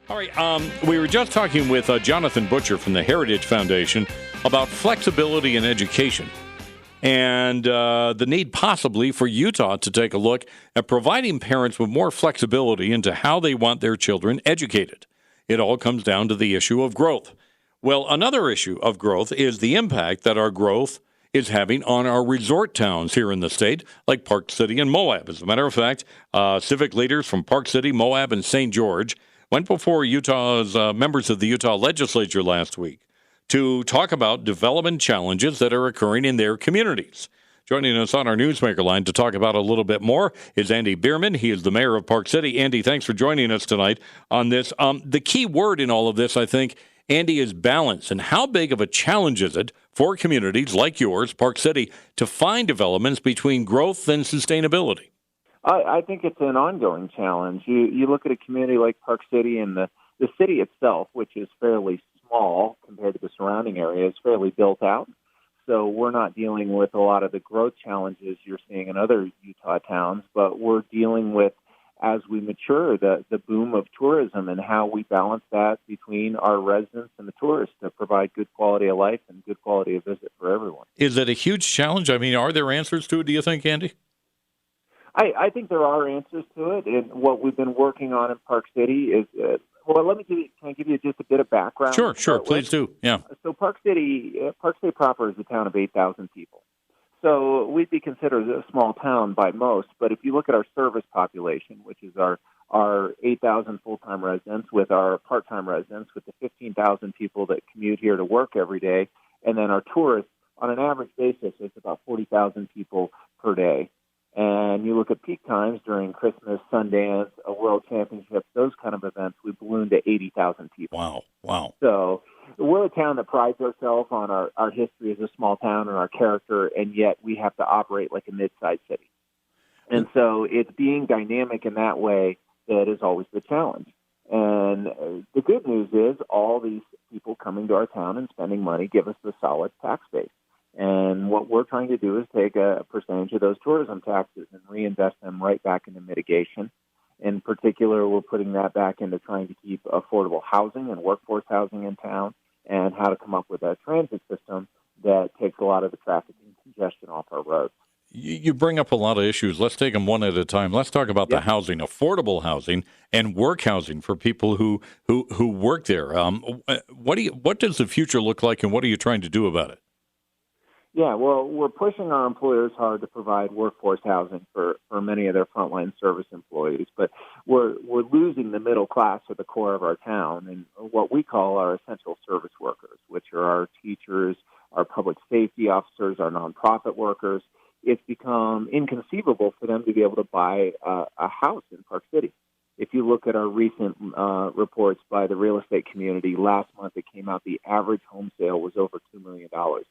All right, we were just talking with Jonathan Butcher from the Heritage Foundation about flexibility in education and the need possibly for Utah to take a look at providing parents with more flexibility into how they want their children educated. It all comes down to the issue of growth. Well, another issue of growth is the impact that our growth is having on our resort towns here in the state, like Park City and Moab. As a matter of fact, civic leaders from Park City, Moab, and St. George went before Utah's members of the Utah legislature last week to talk about development challenges that are occurring in their communities. Joining us on our Newsmaker line to talk about a little bit more is Andy Beerman. He is the mayor of Park City. Andy, thanks for joining us tonight on this. The key word in all of this, I think, Andy, is balance. And how big of a challenge is it for communities like yours, Park City, to find developments between growth and sustainability? I think it's an ongoing challenge. You look at a community like Park City, and the city itself, which is fairly small compared to the surrounding area, is fairly built out. So we're not dealing with a lot of the growth challenges you're seeing in other Utah towns, but we're dealing with, as we mature, the boom of tourism and how we balance that between our residents and the tourists to provide good quality of life and good quality of visit for everyone. Is it a huge challenge? I mean, are there answers to it, do you think, Andy? I think there are answers to it, and what we've been working on in Park City is, let me can I give you just a bit of background? Sure, please do. Yeah. So Park City proper is a town of 8,000 people. So we'd be considered a small town by most, but if you look at our service population, which is our 8,000 full-time residents with our part-time residents, with the 15,000 people that commute here to work every day, and then our tourists, on an average basis, it's about 40,000 people per day. And you look at peak times during Christmas, Sundance, a World Championship, those kind of events, we ballooned to 80,000 people. Wow. So we're a town that prides ourselves on our history as a small town and our character, and yet we have to operate like a mid-sized city. And so it's being dynamic in that way that is always the challenge. And the good news is all these people coming to our town and spending money give us the solid tax base. And what we're trying to do is take a percentage of those tourism taxes and reinvest them right back into mitigation. In particular, we're putting that back into trying to keep affordable housing and workforce housing in town, and how to come up with a transit system that takes a lot of the traffic and congestion off our roads. You bring up a lot of issues. Let's take them one at a time. Let's talk about the housing, affordable housing, and work housing for people who work there. What does the future look like, and what are you trying to do about it? Yeah, well, we're pushing our employers hard to provide workforce housing for many of their frontline service employees, but we're losing the middle class at the core of our town and what we call our essential service workers, which are our teachers, our public safety officers, our nonprofit workers. It's become inconceivable for them to be able to buy a house in Park City. If you look at our recent reports by the real estate community, last month it came out the average home sale was over $2 million in town.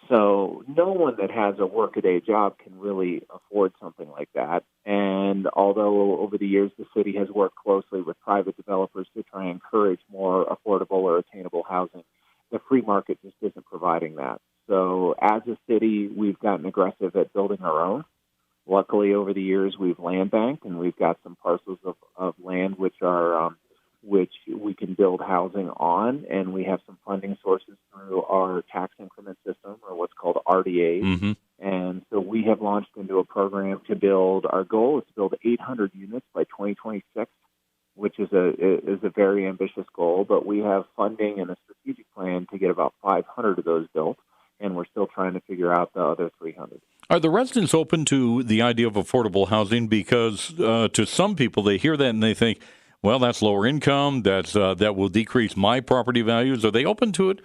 So no one that has a workaday job can really afford something like that. And although over the years the city has worked closely with private developers to try and encourage more affordable or attainable housing, the free market just isn't providing that. So as a city, we've gotten aggressive at building our own. Luckily, over the years, we've land banked, and we've got some parcels of land which we can build housing on, and we have some funding sources through our tax increment system, or what's called RDAs. Mm-hmm. And so we have launched into a program to build. Our goal is to build 800 units by 2026, which is a very ambitious goal. But we have funding and a strategic plan to get about 500 of those built, and we're still trying to figure out the other 300. Are the residents open to the idea of affordable housing? Because to some people, they hear that and they think, well, that's lower income. That will decrease my property values. Are they open to it,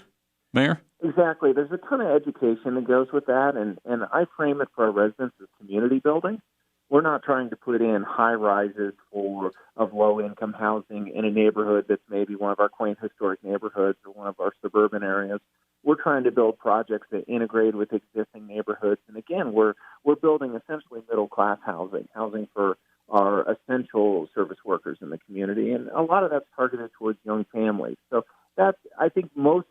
Mayor? Exactly. There's a ton of education that goes with that, and I frame it for our residents as community building. We're not trying to put in high rises of low-income housing in a neighborhood that's maybe one of our quaint historic neighborhoods or one of our suburban areas. We're trying to build projects that integrate with existing neighborhoods. And again, we're building essentially middle-class housing for our essential service workers in the community. And a lot of that's targeted towards young families. So I think most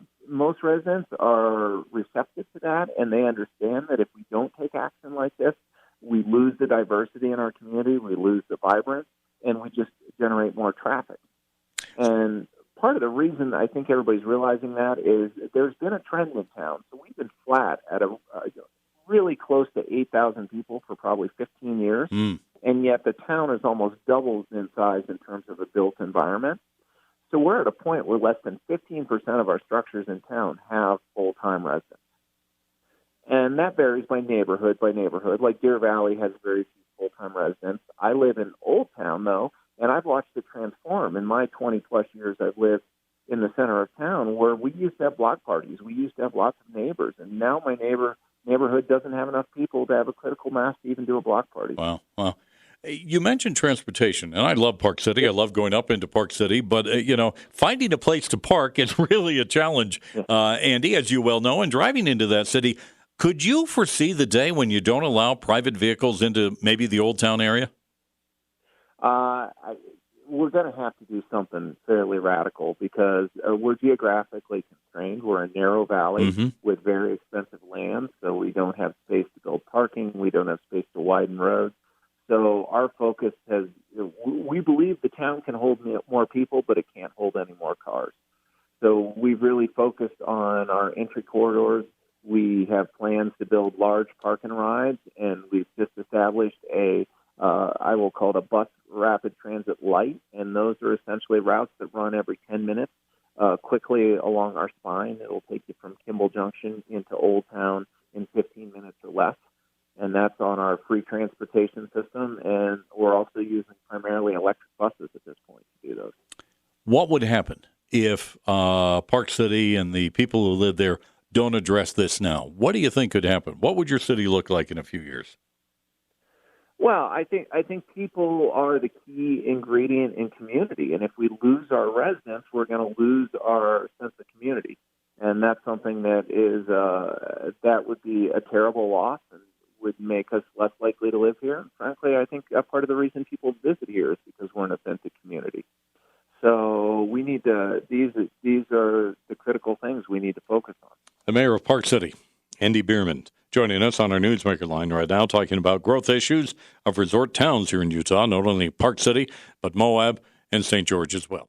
residents are receptive to that, and they understand that if we don't take action like this, we lose the diversity in our community, we lose the vibrance, and we just generate more traffic. And part of the reason I think everybody's realizing that is there's been a trend in town. So we've been flat at a really close to 8,000 people for probably 15 years, and yet the town has almost doubled in size in terms of a built environment. So we're at a point where less than 15% of our structures in town have full-time residents. And that varies by neighborhood. Like Deer Valley has very few full-time residents. I live in Old Town, though, and I've watched it transform. In my 20-plus years I've lived in the center of town, where we used to have block parties. We used to have lots of neighbors, and now my neighborhood doesn't have enough people to have a critical mass to even do a block party. Wow. You mentioned transportation, and I love Park City. I love going up into Park City, but, finding a place to park is really a challenge, Andy, as you well know, and driving into that city. Could you foresee the day when you don't allow private vehicles into maybe the Old Town area? We're going to have to do something fairly radical because we're geographically constrained. We're a narrow valley with very expensive land, so we don't have space to build parking. We don't have space to widen roads. So our focus we believe the town can hold more people, but it can't hold any more cars. So we've really focused on our entry corridors. We have plans to build large park and rides, and we've just established I will call it a bus rapid transit light, and those are essentially routes that run every 10 minutes quickly along our spine. It will take you from Kimball Junction into Old Town in 15 minutes or less, and that's on our free transportation system, and we're also using primarily electric buses at this point to do those. What would happen if Park City and the people who live there don't address this now? What do you think could happen? What would your city look like in a few years? Well, I think people are the key ingredient in community, and if we lose our residents, we're going to lose our sense of community, and that's something that is that would be a terrible loss and would make us less likely to live here. And frankly, I think part of the reason people visit here is because we're an authentic community. So we need to. These are the critical things we need to focus on. The mayor of Park City, Andy Beerman, joining us on our Newsmaker line right now, talking about growth issues of resort towns here in Utah, not only Park City, but Moab and St. George as well.